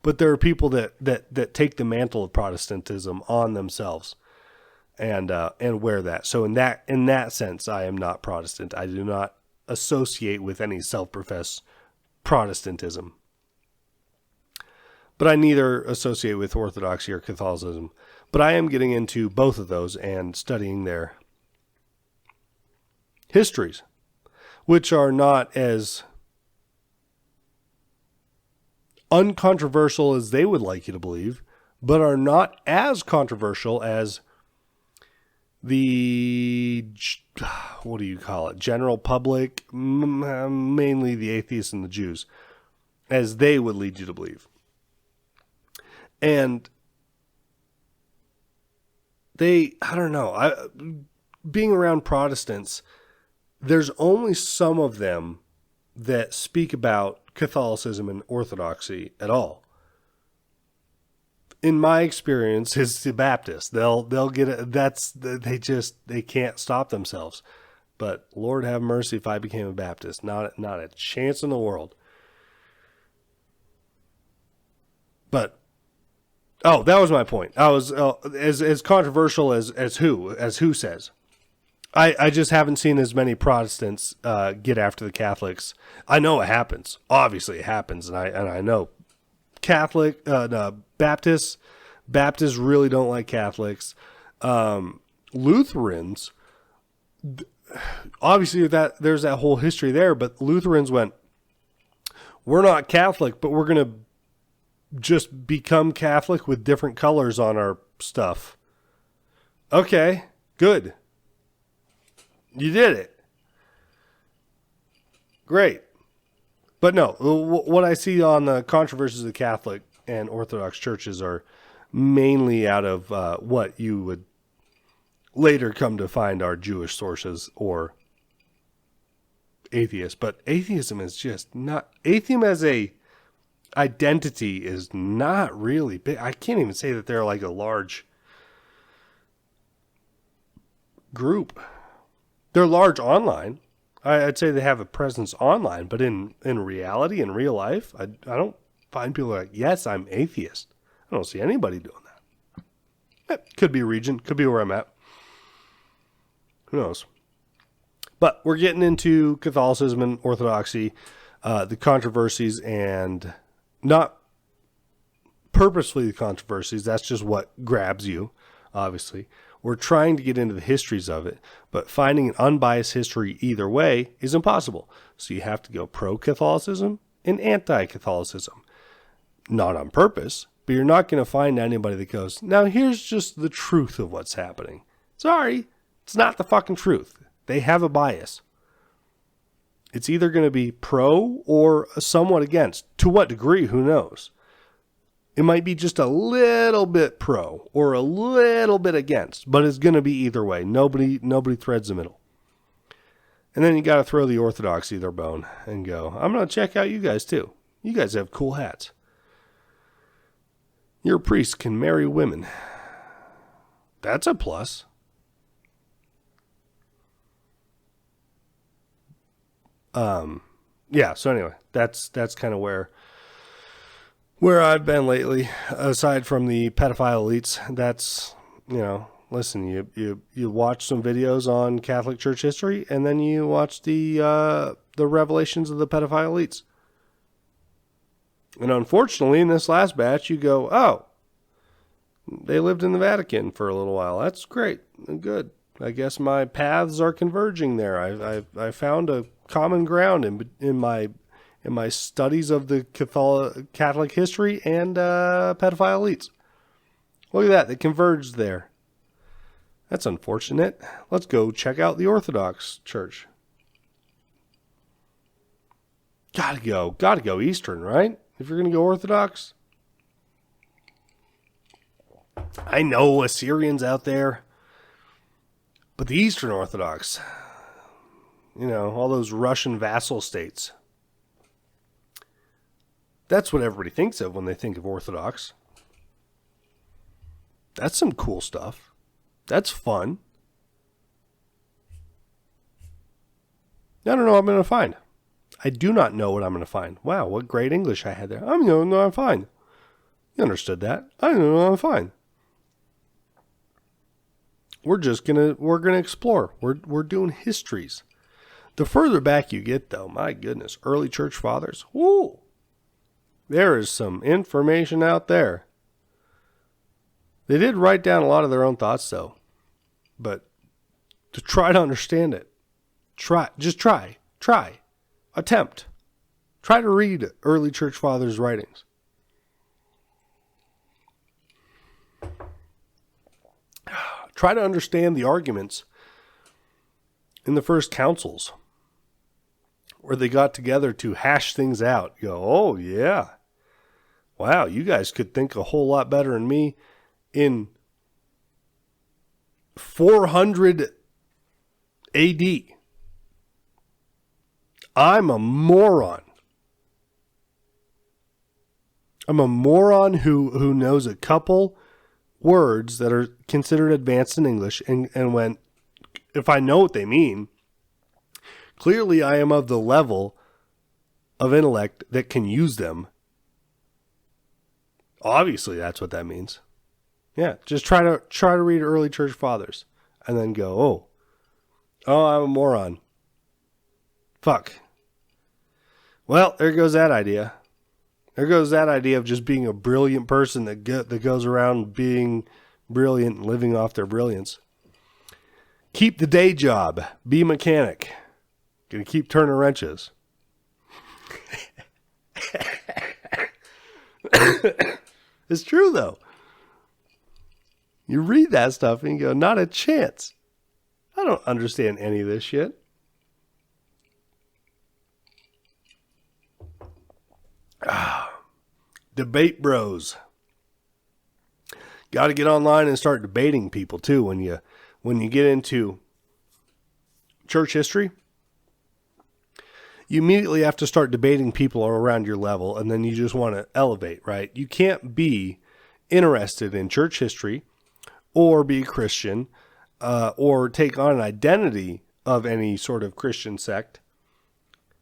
But there are people that take the mantle of Protestantism on themselves and wear that. So in that sense, I am not Protestant. I do not associate with any self-professed Protestantism. But I neither associate with Orthodoxy or Catholicism. But I am getting into both of those and studying their histories, which are not as uncontroversial as they would like you to believe, but are not as controversial as the, what do you call it, general public, mainly the atheists and the Jews, as they would lead you to believe. And I don't know, being around Protestants, there's only some of them that speak about Catholicism and Orthodoxy at all. In my experience, it's the Baptists. They'll get it. They can't stop themselves. But Lord have mercy if I became a Baptist. Not a chance in the world. But that was my point. I was as controversial as who says. I just haven't seen as many Protestants get after the Catholics. I know it happens. Obviously, it happens, and I know Baptists really don't like Catholics. Lutherans, obviously there's that whole history there, but Lutherans went, we're not Catholic, but we're going to just become Catholic with different colors on our stuff. Okay, good. You did it. Great. But no, what I see on the controversies of the Catholic and Orthodox churches are mainly out of what you would later come to find are Jewish sources or atheists. But atheism is just not... Atheism as a identity is not really big. I can't even say that they're like a large group. They're large online. I'd say they have a presence online, but in reality, in real life, I don't find people like, yes, I'm atheist. I don't see anybody doing that. Could be a region, could be where I'm at. Who knows? But we're getting into Catholicism and Orthodoxy, the controversies, and not purposefully the controversies. That's just what grabs you, obviously. We're trying to get into the histories of it, but finding an unbiased history either way is impossible. So you have to go pro-Catholicism and anti-Catholicism. Not on purpose, but you're not going to find anybody that goes, now here's just the truth of what's happening. Sorry, it's not the fucking truth. They have a bias. It's either going to be pro or somewhat against. To what degree, who knows? It might be just a little bit pro or a little bit against, but it's going to be either way. Nobody threads the middle. And then you got to throw the Orthodoxy their bone and go, I'm going to check out you guys too. You guys have cool hats. Your priest can marry women. That's a plus. Yeah, so anyway, that's kind of where I've been lately, aside from the pedophile elites. That's, listen, you watch some videos on Catholic Church history, and then you watch the revelations of the pedophile elites. And unfortunately, in this last batch, you go, oh, they lived in the Vatican for a little while. That's great and good. I guess my paths are converging there. I found a common ground in my studies of the Catholic history and pedophile elites. Look at that. They converged there. That's unfortunate. Let's go check out the Orthodox Church. Gotta go Eastern, right? If you're going to go Orthodox. I know Assyrians out there. But the Eastern Orthodox, all those Russian vassal states, that's what everybody thinks of when they think of Orthodox. That's some cool stuff. That's fun. I don't know what I'm going to find. I do not know what I'm going to find. Wow, what great English I had there. I'm going to know I'm fine. You understood that. I don't know I'm fine. We're gonna explore. We're doing histories. The further back you get, though, my goodness, early church fathers. Woo! There is some information out there. They did write down a lot of their own thoughts, though. But to try to understand it, try. Attempt. Try to read early church fathers' writings. Try to understand the arguments in the first councils where they got together to hash things out. You go, oh, yeah. Wow, you guys could think a whole lot better than me in 400 AD. I'm a moron. I'm a moron who knows a couple words that are considered advanced in English and went, if I know what they mean, clearly I am of the level of intellect that can use them. Obviously that's what that means. Yeah, just try to read early church fathers and then go, oh, I'm a moron. Fuck. Well, there goes that idea. There goes that idea of just being a brilliant person that goes around being brilliant and living off their brilliance. Keep the day job. Be a mechanic. Gonna keep turning wrenches. It's true, though. You read that stuff and you go, not a chance. I don't understand any of this shit. Debate bros. Got to get online and start debating people too. When you get into church history, you immediately have to start debating people around your level, and then you just want to elevate, right? You can't be interested in church history or be a Christian or take on an identity of any sort of Christian sect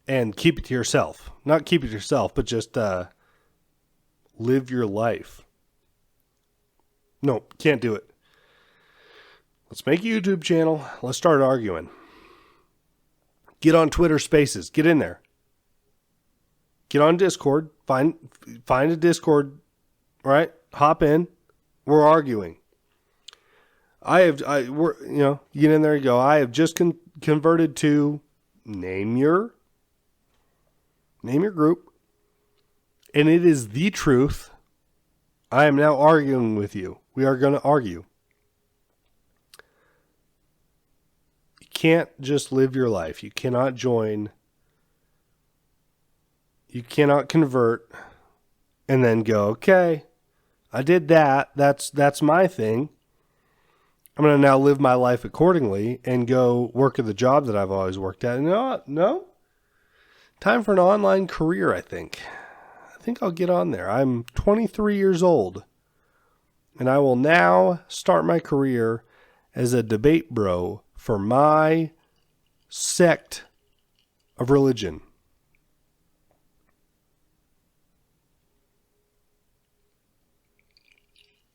and keep it to yourself. Not keep it to yourself, but just live your life. No, can't do it. Let's make a YouTube channel. Let's start arguing. Get on Twitter Spaces. Get in there. Get on Discord. Find a Discord, right? Hop in. We're arguing. You get in there and go, I have just converted to name your group. And it is the truth. I am now arguing with you. We are going to argue. You can't just live your life. You cannot join. You cannot convert and then go, okay, I did that. That's my thing. I'm going to now live my life accordingly and go work at the job that I've always worked at. No. Time for an online career, I think. I think I'll get on there. I'm 23 years old, and I will now start my career as a debate bro for my sect of religion.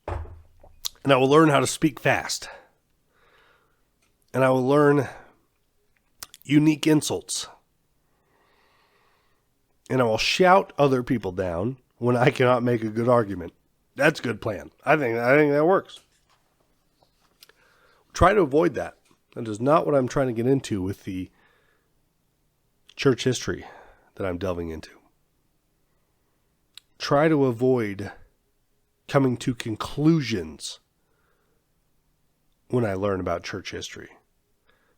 And I will learn how to speak fast. And I will learn unique insults. And I will shout other people down when I cannot make a good argument. That's a good plan. I think that works. Try to avoid that. That is not what I'm trying to get into with the church history that I'm delving into. Try to avoid coming to conclusions when I learn about church history.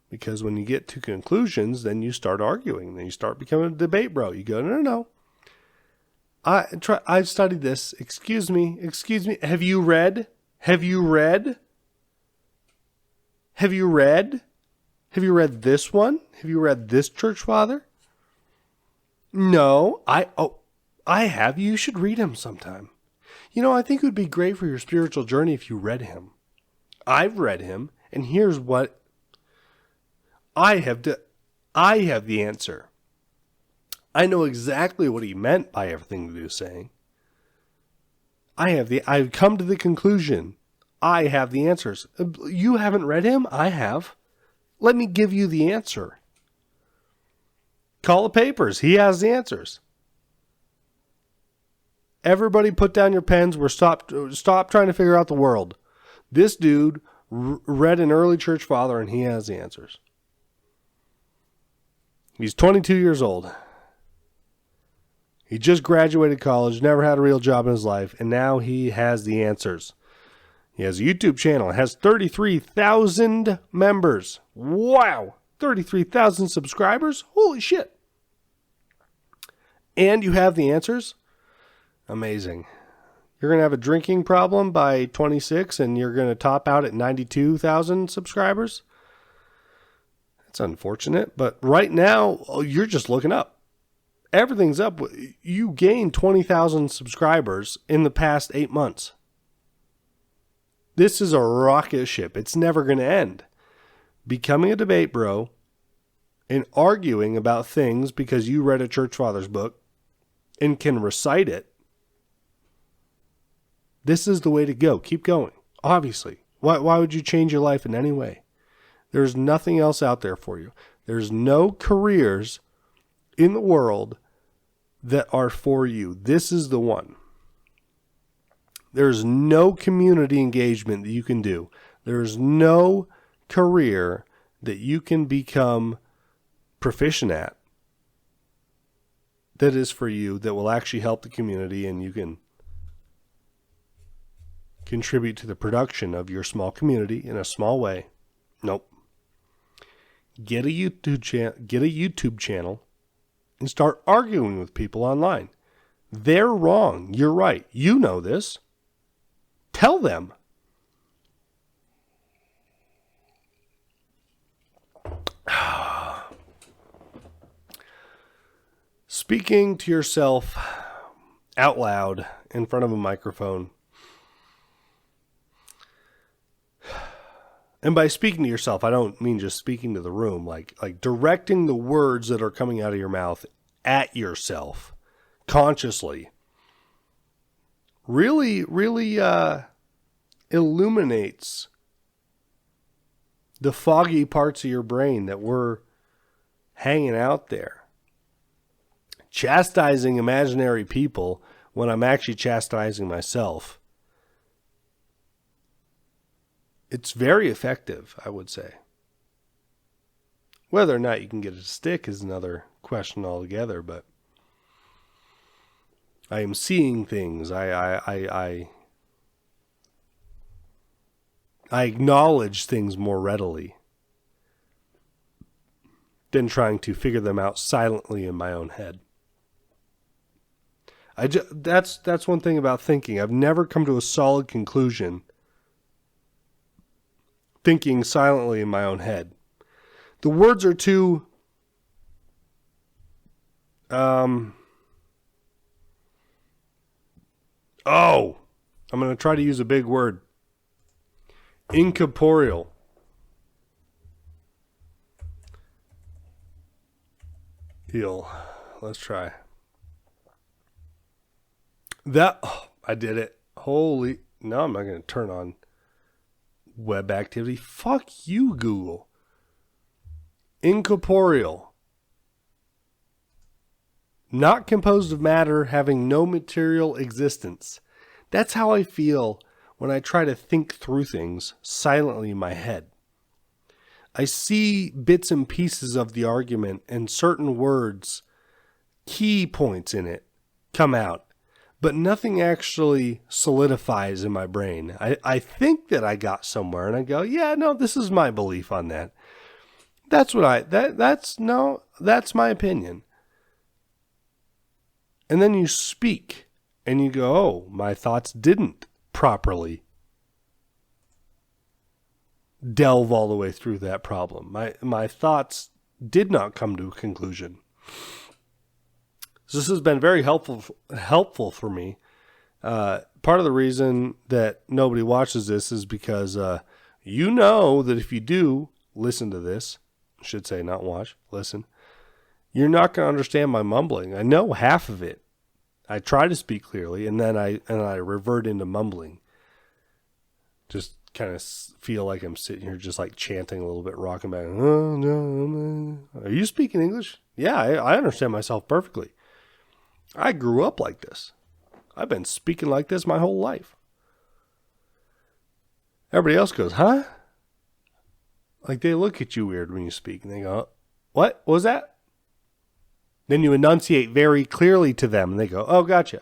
Because when you get to conclusions, then you start arguing. Then you start becoming a debate bro. You go, no. I've studied this. Excuse me. Have you read? Have you read? Have you read this one? Have you read this church father? No, I have. You should read him sometime. You know, I think it would be great for your spiritual journey if you read him. I've read him, and here's what I have the answer. I know exactly what he meant by everything that he was saying. I've come to the conclusion. I have the answers. You haven't read him? I have. Let me give you the answer. Call the papers. He has the answers. Everybody put down your pens. Stop trying to figure out the world. This dude read an early church father, and he has the answers. He's 22 years old. He just graduated college, never had a real job in his life, and now he has the answers. He has a YouTube channel. It has 33,000 members. Wow! 33,000 subscribers? Holy shit! And you have the answers? Amazing. You're going to have a drinking problem by 26, and you're going to top out at 92,000 subscribers? That's unfortunate, but right now, you're just looking up. Everything's up. You gained 20,000 subscribers in the past 8 months. This is a rocket ship. It's never going to end. Becoming a debate bro and arguing about things because you read a church father's book and can recite it. This is the way to go. Keep going. Obviously. Why would you change your life in any way? There's nothing else out there for you. There's no careers in the world that are for you. This is the one. There's no community engagement that you can do. There's no career that you can become proficient at that is for you, that will actually help the community, and you can contribute to the production of your small community in a small way. Nope. Get a YouTube channel and start arguing with people online. They're wrong. You're right. You know this. Tell them. Speaking to yourself out loud in front of a microphone. And by speaking to yourself, I don't mean just speaking to the room, like directing the words that are coming out of your mouth at yourself consciously. Really illuminates the foggy parts of your brain that were hanging out there. Chastising imaginary people when I'm actually chastising myself. It's very effective, I would say. Whether or not you can get it to stick is another question altogether, but I am seeing things. I acknowledge things more readily than trying to figure them out silently in my own head. That's one thing about thinking. I've never come to a solid conclusion thinking silently in my own head. The words are too I'm going to try to use a big word. Incorporeal. Let's try. I did it. No, I'm not going to turn on web activity. Fuck you, Google. Incorporeal. Not composed of matter, having no material existence. That's how I feel when I try to think through things silently in my head. I see bits and pieces of the argument and certain words, key points in it, come out. But nothing actually solidifies in my brain. I think that I got somewhere and I go, yeah, no, this is my belief on that. That's my opinion. And then you speak and you go, oh, my thoughts didn't properly delve all the way through that problem. My thoughts did not come to a conclusion. So this has been very helpful for me. Part of the reason that nobody watches this is because you know that if you do listen to this, I should say not watch, listen, you're not going to understand my mumbling. I know half of it. I try to speak clearly, and then I revert into mumbling. Just kind of feel like I'm sitting here just like chanting a little bit, rocking back. Oh, no, are you speaking English? Yeah, I understand myself perfectly. I grew up like this. I've been speaking like this my whole life. Everybody else goes, huh? Like they look at you weird when you speak, and they go, what was that? Then you enunciate very clearly to them, and they go, oh, gotcha.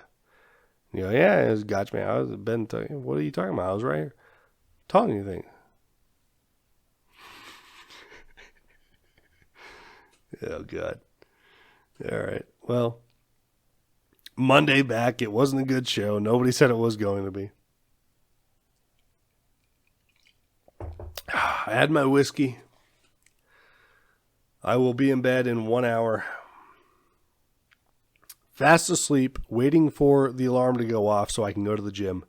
You go, yeah, it was gotcha, man. What are you talking about? I was right here. Telling you things. Oh, God. All right. Well, Monday back. It wasn't a good show. Nobody said it was going to be. I had my whiskey. I will be in bed in 1 hour. Fast asleep, waiting for the alarm to go off so I can go to the gym.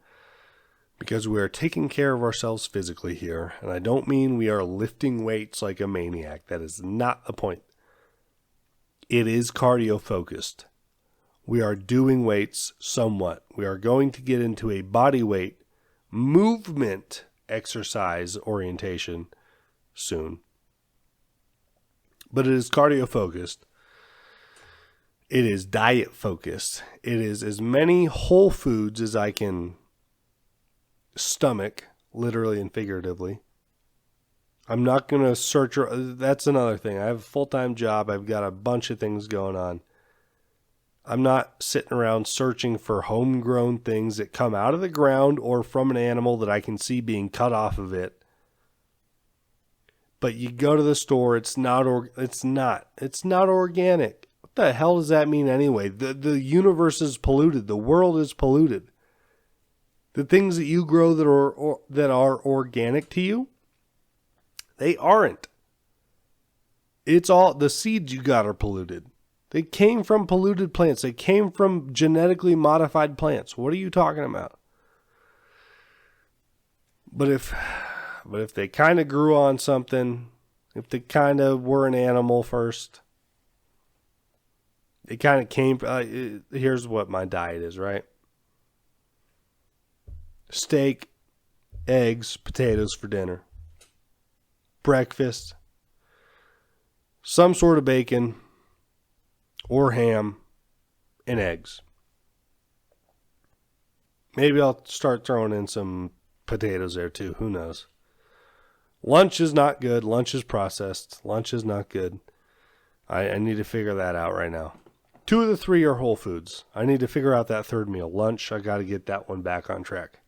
Because we are taking care of ourselves physically here. And I don't mean we are lifting weights like a maniac. That is not the point. It is cardio focused. We are doing weights somewhat. We are going to get into a body weight movement exercise orientation soon. But it is cardio focused. It is diet focused. It is as many whole foods as I can stomach, literally and figuratively. I'm not going to search. That's another thing. I have a full-time job. I've got a bunch of things going on. I'm not sitting around searching for homegrown things that come out of the ground or from an animal that I can see being cut off of it. But you go to the store, it's not organic. What the hell does that mean anyway? The universe is polluted. The world is polluted. The things that you grow that are organic to you, they aren't. It's all the seeds you got are polluted. They came from polluted plants. They came from genetically modified plants. What are you talking about? But if they kind of grew on something, if they kind of were an animal first, it kind of came. Here's what my diet is, right? Steak, eggs, potatoes for dinner. Breakfast, some sort of bacon or ham and eggs. Maybe I'll start throwing in some potatoes there too. Who knows? Lunch is not good. Lunch is processed. Lunch is not good. I need to figure that out right now. 2 of the 3 are whole foods. I need to figure out that third meal. Lunch, I got to get that one back on track.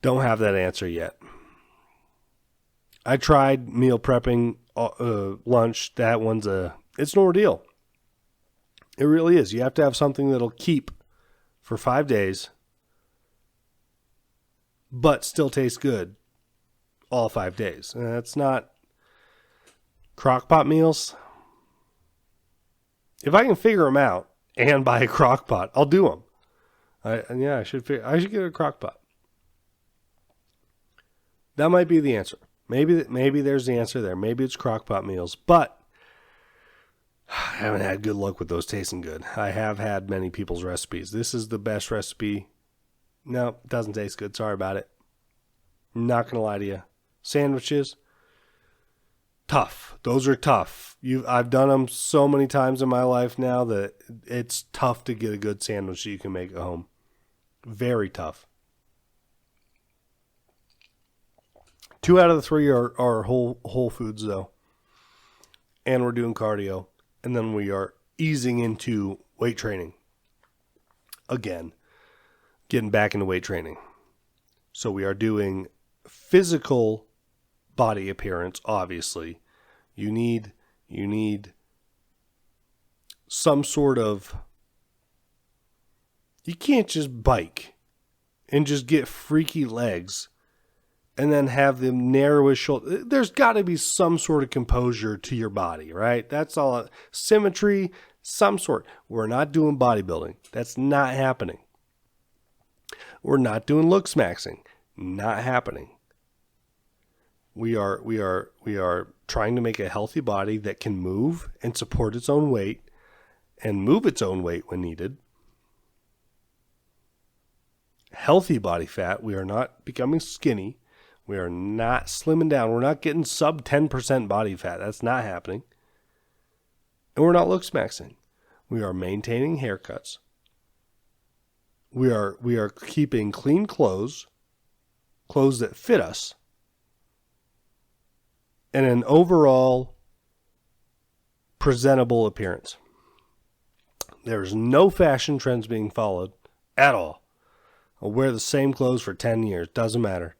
Don't have that answer yet. I tried meal prepping lunch. That one's it's an ordeal. It really is. You have to have something that'll keep for 5 days, but still taste good all 5 days. And that's not crock-pot meals. If I can figure them out and buy a crock-pot, I'll do them. I should get a crock-pot. That might be the answer. Maybe there's the answer there. Maybe it's crock-pot meals, but I haven't had good luck with those tasting good. I have had many people's recipes. This is the best recipe. No, it doesn't taste good. Sorry about it. I'm not going to lie to you. Sandwiches, tough. Those are tough. I've done them so many times in my life now that it's tough to get a good sandwich that you can make at home. Very tough. 2 out of the 3 are whole foods though. And we're doing cardio. And then we are easing into weight training. Again, getting back into weight training. So we are doing physical body appearance, obviously. You need some sort of... You can't just bike and just get freaky legs and then have the narrowest shoulder. There's got to be some sort of composure to your body, right? That's all. Symmetry, some sort. We're not doing bodybuilding. That's not happening. We're not doing looks maxing. Not happening. We are trying to make a healthy body that can move and support its own weight and move its own weight when needed. Healthy body fat. We are not becoming skinny. We are not slimming down. We're not getting sub 10% body fat. That's not happening. And we're not looks maxing. We are maintaining haircuts. We are keeping clean clothes that fit us, and an overall presentable appearance. There's no fashion trends being followed at all. I'll wear the same clothes for 10 years. Doesn't matter.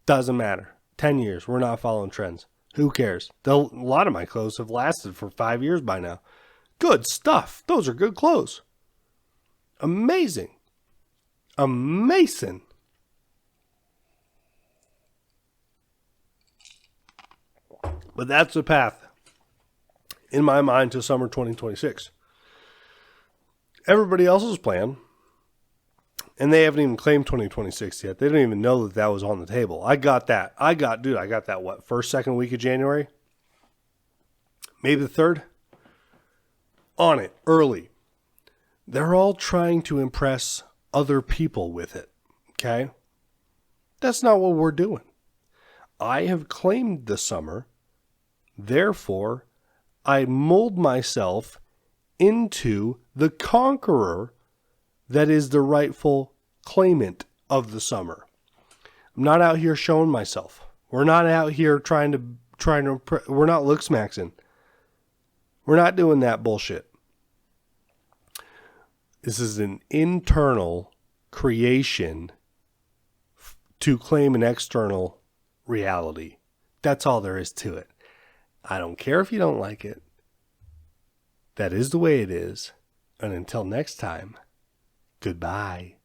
Doesn't matter. 10 years. We're not following trends. Who cares? A lot of my clothes have lasted for 5 years by now. Good stuff. Those are good clothes. Amazing. Amazing. But that's the path, in my mind, to summer 2026. Everybody else's plan, and they haven't even claimed 2026 yet. They don't even know that was on the table. I got that. I got that, what, first, second week of January? Maybe the third? On it, early. They're all trying to impress other people with it, okay? That's not what we're doing. I have claimed the summer. Therefore, I mold myself into the conqueror that is the rightful claimant of the summer. I'm not out here showing myself. We're not out here trying to we're not looks maxing. We're not doing that bullshit. This is an internal creation to claim an external reality. That's all there is to it. I don't care if you don't like it. That is the way it is. And until next time, goodbye.